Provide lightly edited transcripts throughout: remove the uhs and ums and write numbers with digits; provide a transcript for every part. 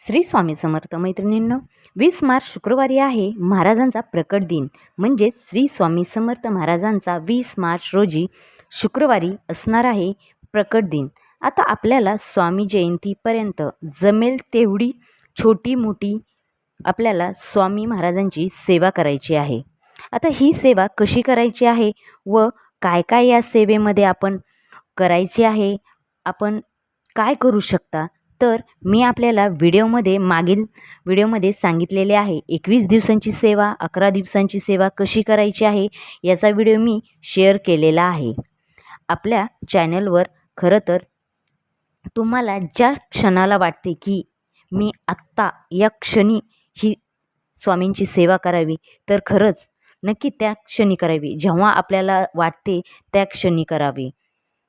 श्री स्वामी समर्थ मैत्रिणींनो, 20 मार्च शुक्रवारी आहे महाराजांचा प्रकट दिन. म्हणजे श्री स्वामी समर्थ महाराजांचा 20 मार्च रोजी शुक्रवारी असणार आहे प्रकट दिन. आता आपल्याला स्वामी जयंतीपर्यंत जमेल तेवढी छोटी मोठी आपल्याला स्वामी महाराजांची सेवा करायची आहे. आता ही सेवा कशी करायची आहे व काय काय या सेवेमध्ये आपण करायचे आहे, आपण काय करू शकता, तर मी आपल्याला मागील व्हिडिओमध्ये सांगितलेले आहे. 21 दिवसांची सेवा, 11 दिवसांची सेवा कशी करायची आहे याचा व्हिडिओ मी शेअर केलेला आहे आपल्या चॅनलवर. खरं तर तुम्हाला ज्या क्षणाला वाटते की मी आत्ता या क्षणी ही स्वामींची सेवा करावी, तर खरंच नक्की त्या क्षणी करावी. जेव्हा आपल्याला वाटते त्या क्षणी करावी.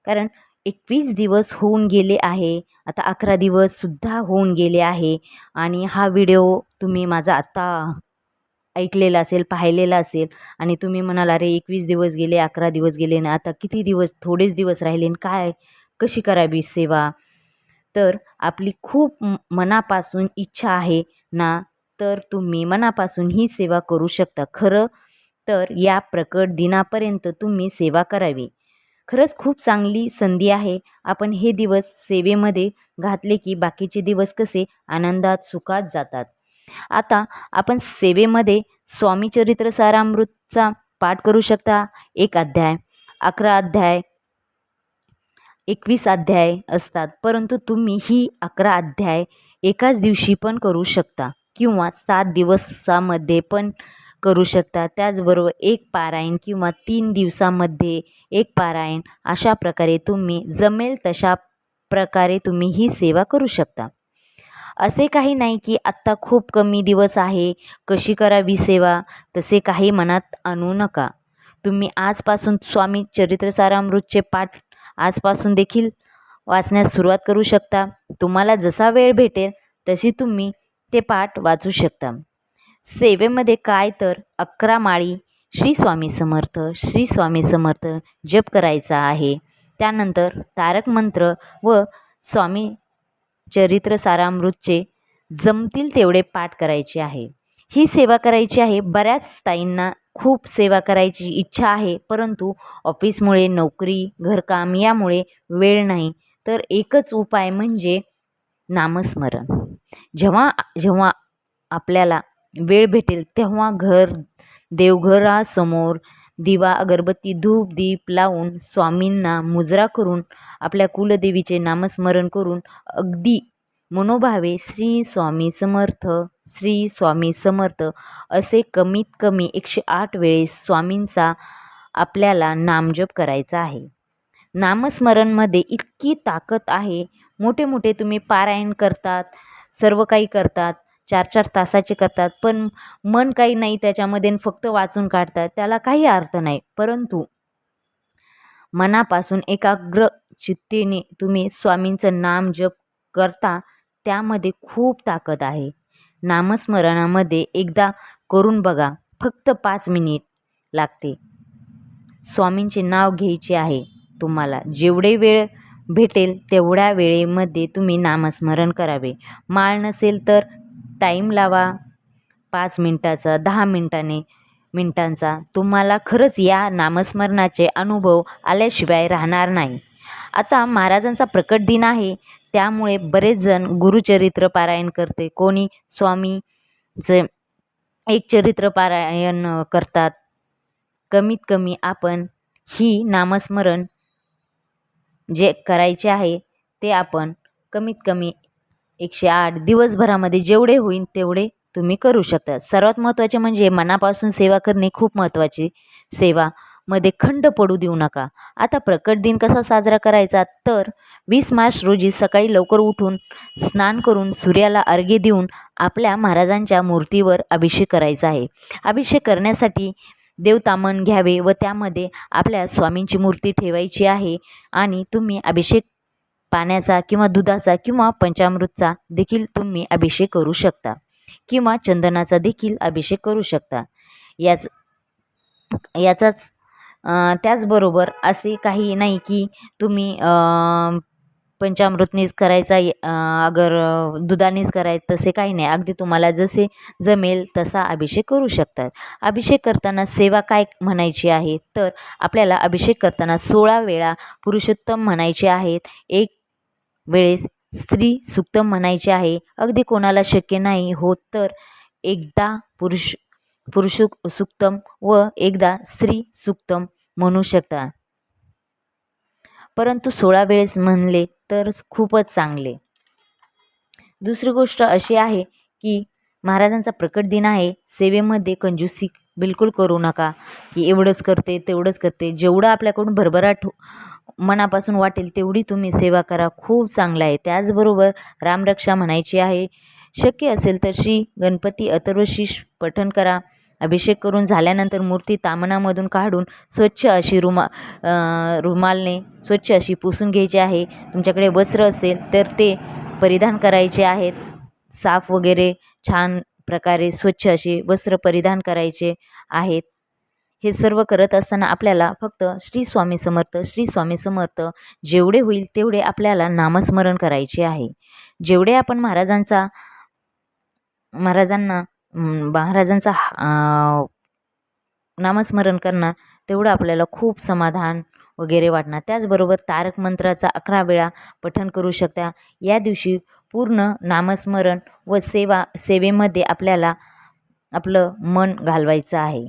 कारण 21 दिवस होऊन गेले आहे, आता 11 दिवससुद्धा होऊन गेले आहे आणि हा व्हिडिओ तुम्ही माझा आत्ता ऐकलेला असेल, पाहिलेला असेल आणि तुम्ही म्हणाल अरे 21 दिवस गेले, 11 दिवस गेले ना, आता किती दिवस, थोडेच दिवस राहिले आणि काय कशी करावी सेवा. तर आपली खूप मनापासून इच्छा आहे ना, तर तुम्ही मनापासून ही सेवा करू शकता. खरं तर या प्रकट दिनापर्यंत तुम्ही सेवा करावी. खरंच खूप चांगली संधी आहे. आपण हे दिवस सेवेमध्ये घातले की बाकीचे दिवस कसे आनंदात सुखात जातात. आता आपण सेवेमध्ये स्वामी चरित्र सारामृतचा पाठ करू शकता. 1 अध्याय, 11 अध्याय, 21 अध्याय असतात, परंतु तुम्ही ही 11 अध्याय एकाच दिवशी पण करू शकता किंवा 7 दिवसामध्ये पण करू शकता. त्याचबरोबर 1 पारायण किंवा 3 दिवसामध्ये 1 पारायण, अशा प्रकारे तुम्ही जमेल तशा प्रकारे तुम्ही ही सेवा करू शकता. असे काही नाही की आत्ता खूप कमी दिवस आहे, कशी करावी सेवा, तसे काही मनात आणू नका. तुम्ही आजपासून स्वामी चरित्र सारामृतचे पाठ आजपासून देखील वाचण्यास सुरुवात करू शकता. तुम्हाला जसा वेळ भेटेल तशी तुम्ही ते पाठ वाचू शकता. सेवेमध्ये काय तर 11 माळी श्री स्वामी समर्थ, श्री स्वामी समर्थ जप करायचा आहे. त्यानंतर तारक मंत्र व स्वामी चरित्र सारामृतचे जमतील तेवढे पाठ करायचे आहे. ही सेवा करायची आहे. बऱ्याच ताईंना खूप सेवा करायची इच्छा आहे, परंतु ऑफिसमुळे, नोकरी, घरकाम यामुळे वेळ नाही. तर एकच उपाय म्हणजे नामस्मरण. जेव्हा जेव्हा आपल्याला वेळ भेटेल तेव्हा देवघरासमोर दिवा, अगरबत्ती, धूप, दीप लावून स्वामींना मुजरा करून आपल्या कुलदेवीचे नामस्मरण करून अगदी मनोभावे श्री स्वामी समर्थ, श्री स्वामी समर्थ असे कमीत कमी 108 वेळेस स्वामींचा आपल्याला नामजप करायचा आहे. नामस्मरणमध्ये इतकी ताकद आहे. मोठे मोठे तुम्ही पारायण करतात, सर्व काही करतात, 4-4 तासाचे करतात, पण मन काही नाही त्याच्यामध्ये, फक्त वाचून काढतात, त्याला काही अर्थ नाही. परंतु मनापासून एकाग्र चित्तेने तुम्ही स्वामींचं नाम जप करता, त्यामध्ये खूप ताकद आहे. नामस्मरणामध्ये एकदा करून बघा, फक्त 5 मिनिट लागते. स्वामींचे नाव घ्यायचे आहे. तुम्हाला जेवढे वेळ भेटेल तेवढ्या वेळेमध्ये तुम्ही नामस्मरण करावे. माळ नसेल तर टाईम लावा, 5 मिनिटाचा, 10 मिनिटांचा. तुम्हाला खरंच या नामस्मरणाचे अनुभव आल्याशिवाय राहणार नाही. आता महाराजांचा प्रकट दिन आहे, त्यामुळे बरेच जण गुरुचरित्र पारायण करते, कोणी स्वामीचं एक चरित्र पारायण करतात. कमीत कमी आपण ही नामस्मरण जे करायचे आहे ते आपण कमीत कमी 108 दिवसभरामध्ये जेवढे होईल तेवढे तुम्ही करू शकता. सर्वात महत्त्वाचे म्हणजे मनापासून सेवा करणे खूप महत्त्वाची. सेवामध्ये खंड पडू देऊ नका. आता प्रकट दिन कसा साजरा करायचा, तर 20 मार्च रोजी सकाळी लवकर उठून स्नान करून सूर्याला अर्घ्य देऊन आपल्या महाराजांच्या मूर्तीवर अभिषेक करायचा आहे. अभिषेक करण्यासाठी देवतामण घ्यावे व त्यामध्ये आपल्या स्वामींची मूर्ती ठेवायची आहे आणि तुम्ही अभिषेक पाण्याचा किंवा दुधाचा किंवा पंचामृतचा देखील तुम्ही अभिषेक करू शकता किंवा चंदनाचा देखील अभिषेक करू शकता. त्याचबरोबर असे काही नाही की तुम्ही पंचामृतनीच करायचा अगर दुधानेच करायचं तसे काही नाही. अगदी तुम्हाला जसे जमेल तसा अभिषेक करू शकतात. अभिषेक करताना सेवा काय म्हणायची आहे, तर आपल्याला अभिषेक करताना 16 वेळा पुरुषोत्तम म्हणायचे आहेत. एक वेळेस स्त्री सुक्तम म्हणायचे आहे. अगदी कोणाला शक्य नाही होत तर एकदा पुरुष सुक्तम व एकदा स्त्री सुक्तम म्हणू शकता. परंतु 16 वेळेस म्हणले तर खूपच चांगले. दुसरी गोष्ट अशी आहे की महाराजांचा प्रकट दिन आहे. सेवेमध्ये कंजूसी बिलकुल करू नका की एवढंच करते तेवढंच करते. जेवढं आपल्याकडून भरभराट मनापासून वाटेल तेवढी तुम्ही सेवा करा, खूप चांगलं आहे. त्याचबरोबर रामरक्षा म्हणायची आहे. शक्य असेल तर श्री गणपती अथर्वशीर्ष पठण करा. अभिषेक करून झाल्यानंतर मूर्ती तामणामधून काढून स्वच्छ अशी रुमालने स्वच्छ अशी पुसून घ्यायची आहे. तुमच्याकडे वस्त्र असेल तर ते परिधान करायचे आहेत. साफ वगैरे छान प्रकारे स्वच्छ असे वस्त्र परिधान करायचे आहेत. हे सर्व करत असताना आपल्याला फक्त श्री स्वामी समर्थ श्री स्वामी समर्थ जेवढे होईल तेवढे आपल्याला नामस्मरण करायचे आहे. जेवढे आपण महाराजांचा नामस्मरण करणार तेवढं आपल्याला खूप समाधान वगैरे वाटणार. त्याचबरोबर तारक मंत्राचा 11 वेळा पठण करू शकता. या दिवशी पूर्ण नामस्मरण व सेवेमध्ये आपल्याला आपलं मन घालवायचं आहे.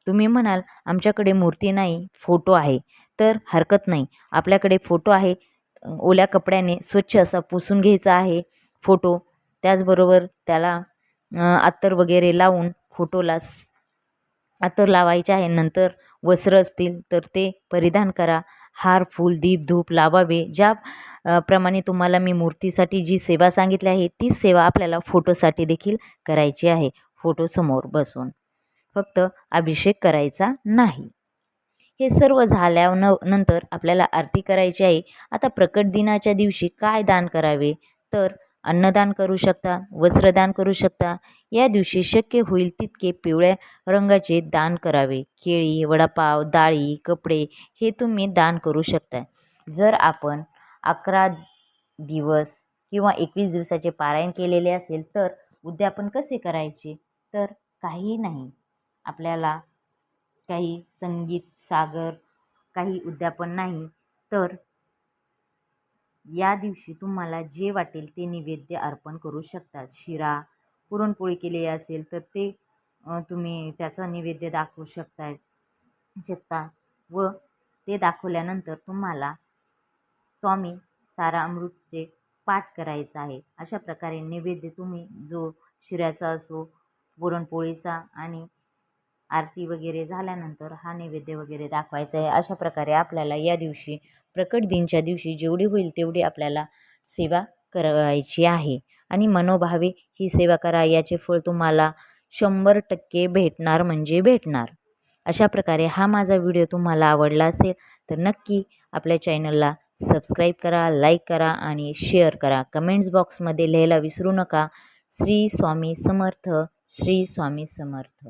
तुम्ही म्हणाल आमच्याकडे मूर्ती नाही, फोटो आहे, तर हरकत नाही. आपल्याकडे फोटो आहे. ओल्या कपड्याने स्वच्छ असा पुसून घ्यायचा आहे फोटो. त्याचबरोबर त्याला अत्तर वगैरे लावून फोटोला अत्तर लावायचे आहे. नंतर वस्त्र असतील तर ते परिधान करा. हार, फूल, दीप, धूप लावावे. ज्या प्रमाणे तुम्हाला मी मूर्तीसाठी जी सेवा सांगितली आहे तीच सेवा आपल्याला फोटोसाठी देखील करायची आहे. फोटोसमोर बसून फक्त अभिषेक करायचा नाही. हे सर्व झाल्यानंतर आपल्याला आरती करायची आहे. आता प्रकट दिनाच्या दिवशी काय दान करावे, तर अन्नदान करू शकता, वस्त्रदान करू शकता. या दिवशी शक्य होईल तितके पिवळ्या रंगाचे दान करावे. केळी, वडापाव, डाळी, कपडे हे तुम्ही दान करू शकता. जर आपण 11 दिवस किंवा 21 दिवसाचे पारायण केलेले असेल तर उद्यापन कसे करायचे, तर काही नाही. आपल्याला काही संगीत सागर काही उद्यापन नाही. तर या दिवशी तुम्हाला जे वाटेल ते नैवेद्य अर्पण करू शकतात. शिरा, पुरणपोळी केली असेल तर ते तुम्ही त्याचा नैवेद्य दाखवू शकता व ते दाखवल्यानंतर तुम्हाला स्वामी सारामृतचे पाठ करायचा आहे. अशा प्रकारे नैवेद्य तुम्ही जो शिऱ्याचा असो, पुरणपोळीचा आणि आरती वगैरे झाल्यानंतर हा नैवेद्य वगैरे दाखवायचा आहे. अशा प्रकारे आपल्याला या दिवशी प्रकट दिनच्या दिवशी जेवढी होईल तेवढी आपल्याला सेवा करायची आहे आणि मनोभावे ही सेवा करा. याचे फळ तुम्हाला 100% भेटणार म्हणजे भेटणार. अशा प्रकारे हा माझा व्हिडिओ तुम्हाला आवडला असेल तर नक्की आपल्या चॅनलला सबस्क्राईब करा, लाईक करा आणि शेअर करा. कमेंट्स बॉक्समध्ये लिहायला विसरू नका. श्री स्वामी समर्थ, श्री स्वामी समर्थ.